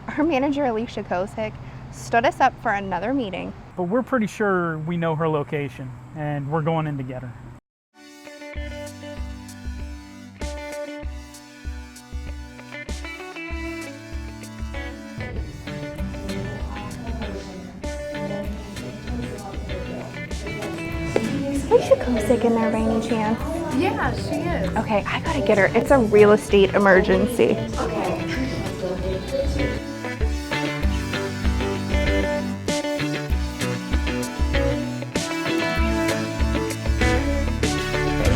Our manager, Alicia Kosec, stood us up for another meeting. But we're pretty sure we know her location, and we're going in to get her. Is Alicia Kosec in there by any chance? Yeah, she is. Okay, I gotta get her. It's a real estate emergency. Okay.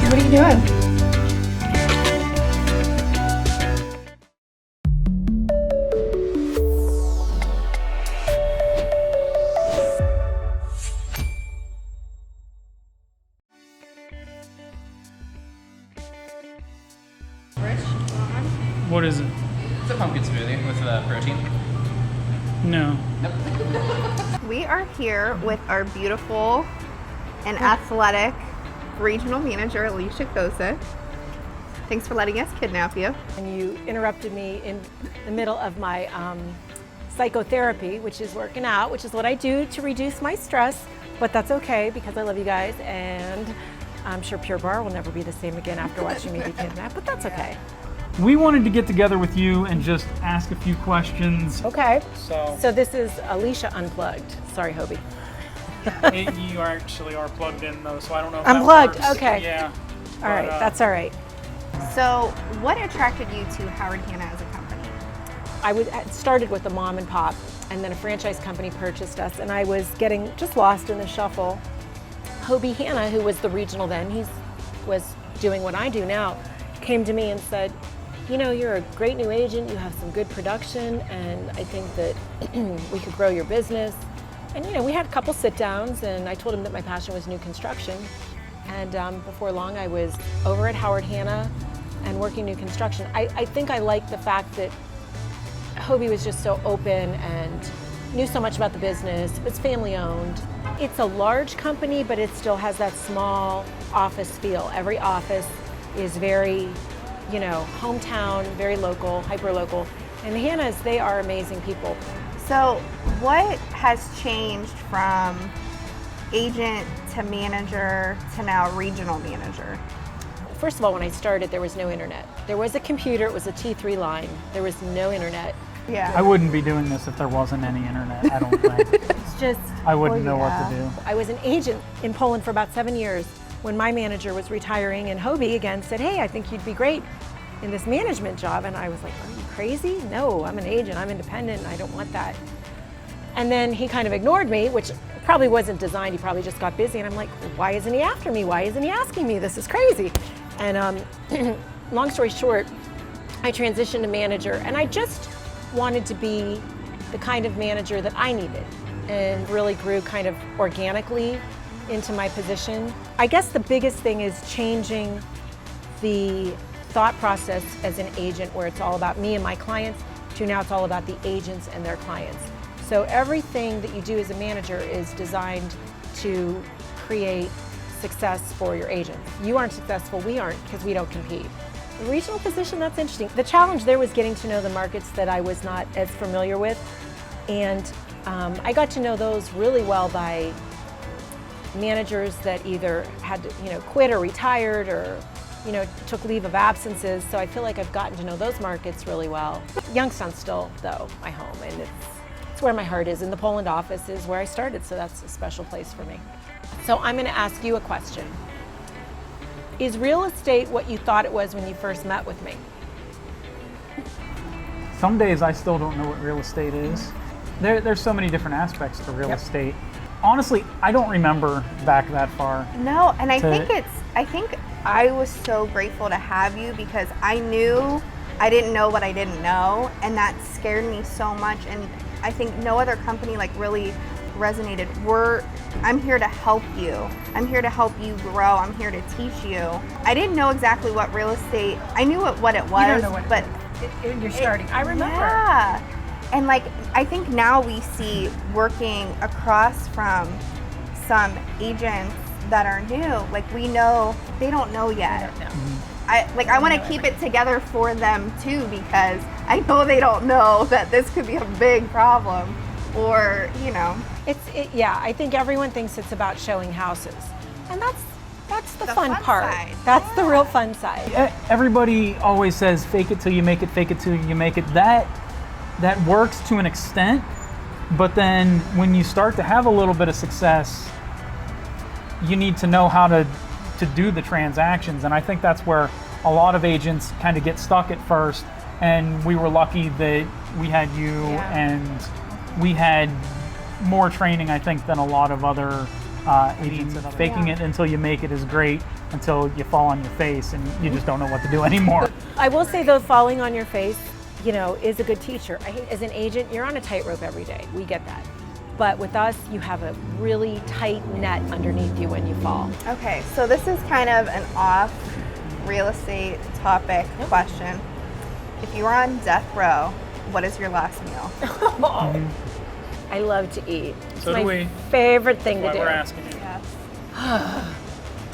What are you doing? What is it? It's a pumpkin smoothie with protein. No. We are here with our beautiful and athletic regional manager, Alicia Kosec. Thanks for letting us kidnap you. And you interrupted me in the middle of my psychotherapy, which is working out, which is what I do to reduce my stress, but that's okay because I love you guys, and I'm sure Pure Barre will never be the same again after watching me be kidnapped, but that's okay. We wanted to get together with you and just ask a few questions. Okay. So this is Alicia Unplugged. Sorry, Hobie. You actually are plugged in though, so I don't know if Unplugged, that works. okay. Yeah. All right, that's all right. So, what attracted you to Howard Hanna as a company? I started with a mom and pop, and then a franchise company purchased us, and I was getting just lost in the shuffle. Hobie Hanna, who was the regional then, he was doing what I do now, came to me and said, you know, you're a great new agent, you have some good production, and I think that we could grow your business. And you know, we had a couple sit downs, and I told him that my passion was new construction. And before long, I was over at Howard Hanna and working new construction. I think I liked the fact that Hobie was just so open and knew so much about the business. It's family owned. It's a large company, but it still has that small office feel. Every office is very, you know, hometown, very local, hyper local. And Hanna's, they are amazing people. So, what has changed from agent to manager to now regional manager? First of all, when I started, there was no internet. There was a computer, it was a T3 line. There was no internet. Yeah. I wouldn't be doing this if there wasn't any internet, I don't think. It's just, I wouldn't know what to do. I was an agent in Poland for about 7 years when my manager was retiring, and Hobie again said, hey, I think you'd be great in this management job. And I was like, are you crazy? No, I'm an agent, I'm independent, I don't want that. And then he kind of ignored me, which probably wasn't designed, he probably just got busy. And I'm like, why isn't he after me? Why isn't he asking me? This is crazy. And long story short, I transitioned to manager, and I just wanted to be the kind of manager that I needed, and really grew kind of organically into my position. I guess the biggest thing is changing the thought process as an agent, where it's all about me and my clients, to now it's all about the agents and their clients. So everything that you do as a manager is designed to create success for your agents. You aren't successful, we aren't, because we don't compete. The regional position, that's interesting. The challenge there was getting to know the markets that I was not as familiar with, and I got to know those really well by managers that either had to, you know, quit or retired, or you know, took leave of absences. So I feel like I've gotten to know those markets really well. Youngstown's still, though, my home, and it's where my heart is, and the Poland office is where I started, so that's a special place for me. So I'm going to ask you a question. Is real estate what you thought it was when you first met with me? Some days I still don't know what real estate is. There's so many different aspects to real estate. Honestly, I don't remember back that far. No, and I think I was so grateful to have you, because I knew I didn't know what I didn't know, and that scared me so much. And I think no other company like really resonated. I'm here to help you. I'm here to help you grow. I'm here to teach you. I didn't know exactly what real estate, I knew what it was, You don't know what but you're starting. I remember. Yeah. And like, I think now we see, working across from some agents that are new, like we know they don't know yet. I want to keep it together for them too, because I know they don't know that this could be a big problem, or Yeah, I think everyone thinks it's about showing houses, and that's the fun fun part. side. That's the real fun side. Everybody always says fake it till you make it, fake it till you make it. That works to an extent, but then when you start to have a little bit of success, you need to know how to do the transactions, and I think that's where a lot of agents kind of get stuck at first. And we were lucky that we had you, and we had more training, I think, than a lot of other agents. Faking it until you make it is great until you fall on your face and you just don't know what to do anymore. I will say though, falling on your face, is a good teacher. As an agent, you're on a tightrope every day. We get that. But with us, you have a really tight net underneath you when you fall. Okay, so this is kind of an off real estate topic question. If you were on death row, what is your last meal? I love to eat. It's So my do we. favorite thing to do. We're asking you. Yes.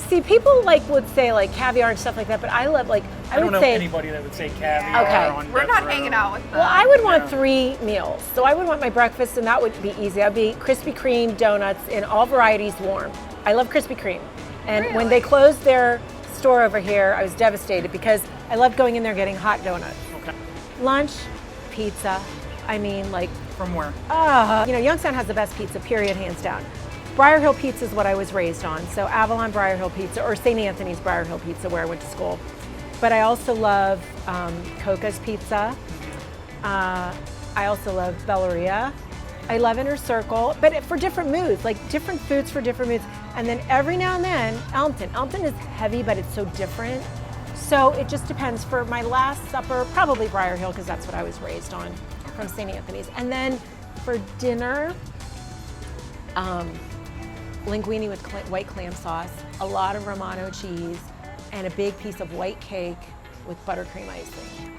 See, people would say caviar and stuff like that, but I love I don't would know say anybody that would say caviar Okay. on We're death not row. hanging out with them. Well, I would want 3 meals. So I would want my breakfast, and that would be easy. I'd be Krispy Kreme donuts in all varieties warm. I love Krispy Kreme. And when they closed their store over here, I was devastated because I loved going in there getting hot donuts. Okay. Lunch, pizza. I mean, From where? Youngstown has the best pizza, period, hands down. Briar Hill Pizza is what I was raised on. So Avalon Briar Hill Pizza, or St. Anthony's Briar Hill Pizza, where I went to school. But I also love Coca's Pizza. I also love Belleria. I love Inner Circle, but for different moods, different foods for different moods. And then every now and then, Elmton. Elmton is heavy, but it's so different. So it just depends. For my last supper, probably Briar Hill, because that's what I was raised on from St. Anthony's. And then for dinner, linguine with white clam sauce, a lot of Romano cheese, and a big piece of white cake with buttercream icing.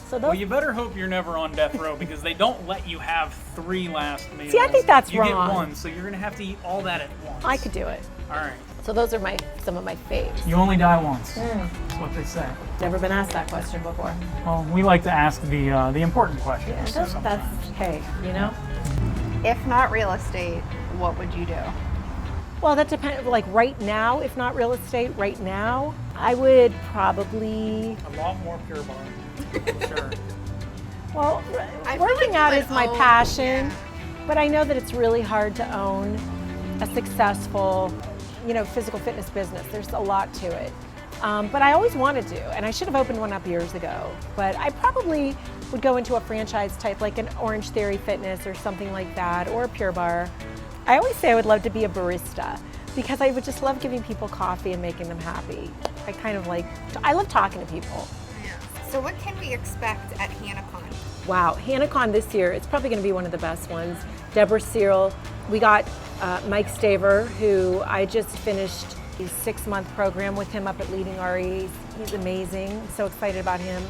So those, Well, you better hope you're never on death row, because they don't let you have 3 last meals. See, I think that's you wrong. You get 1, so you're going to have to eat all that at once. I could do it. All right. So those are some of my faves. You only die once. That's what they say. Never been asked that question before. Well, we like to ask the important questions. That's hey, If not real estate, what would you do? Well, that depends. Right now, if not real estate, right now, I would probably. A lot more Pure Barre. Sure. Well, I feel working like you out would is my own- passion, yeah. but I know that it's really hard to own a successful, physical fitness business. There's a lot to it. But I always wanted to, and I should have opened one up years ago. But I probably would go into a franchise type, like an Orange Theory Fitness or something like that, or a Pure Barre. I always say I would love to be a barista, because I would just love giving people coffee and making them happy. I love talking to people. So what can we expect at HannaCon? Wow, HannaCon this year, it's probably going to be one of the best ones. Deborah Searle, we got Mike Staver, who I just finished his 6-month program with him up at Leading RE. He's amazing, I'm so excited about him.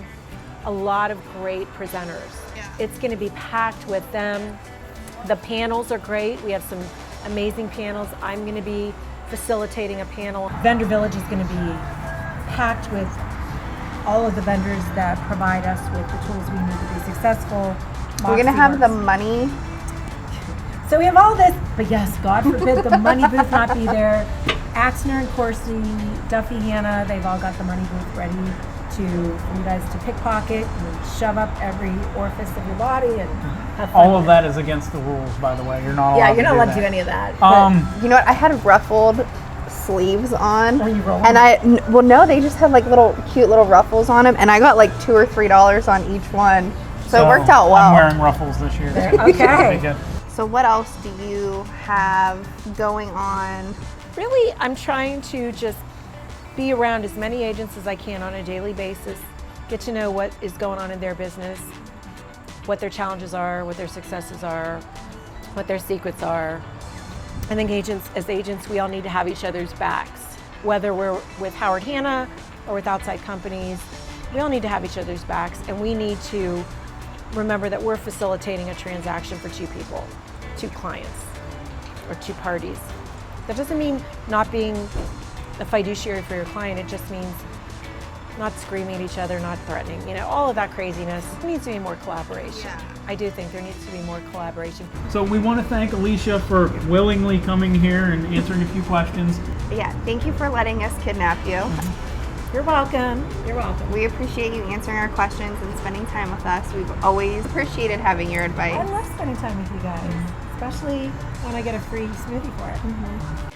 A lot of great presenters. Yeah. It's going to be packed with them. The panels are great. We have some amazing panels. I'm going to be facilitating a panel. Vendor Village is going to be packed with all of the vendors that provide us with the tools we need to be successful. We're gonna have the money. So we have all this, but yes, God forbid the money booth not be there. Axner and Corsi, Duffy, Hanna, they've all got the money booth ready for you guys to pickpocket and shove up every orifice of your body and have fun. All of that is against the rules, by the way. You're not allowed Yeah, to you're not do allowed that. to do any of that. You know what? I had ruffled sleeves on. Are you rolling? And no, they just had little cute little ruffles on them, and I got $2 or $3 on each one. So it worked out well. I'm wearing ruffles this year. Okay. Good. So what else do you have going on? Really, I'm trying to just be around as many agents as I can on a daily basis, get to know what is going on in their business, what their challenges are, what their successes are, what their secrets are. I think as agents, we all need to have each other's backs. Whether we're with Howard Hanna or with outside companies, we all need to have each other's backs, and we need to remember that we're facilitating a transaction for 2 people, 2 clients, or 2 parties. That doesn't mean not being a fiduciary for your client. It just means not screaming at each other, not threatening, you know, all of that craziness. There needs to be more collaboration. Yeah. I do think there needs to be more collaboration. So we want to thank Alicia for willingly coming here and answering a few questions. Yeah, thank you for letting us kidnap you. You're welcome. You're welcome. We appreciate you answering our questions and spending time with us. We've always appreciated having your advice. I love spending time with you guys, especially when I get a free smoothie for it.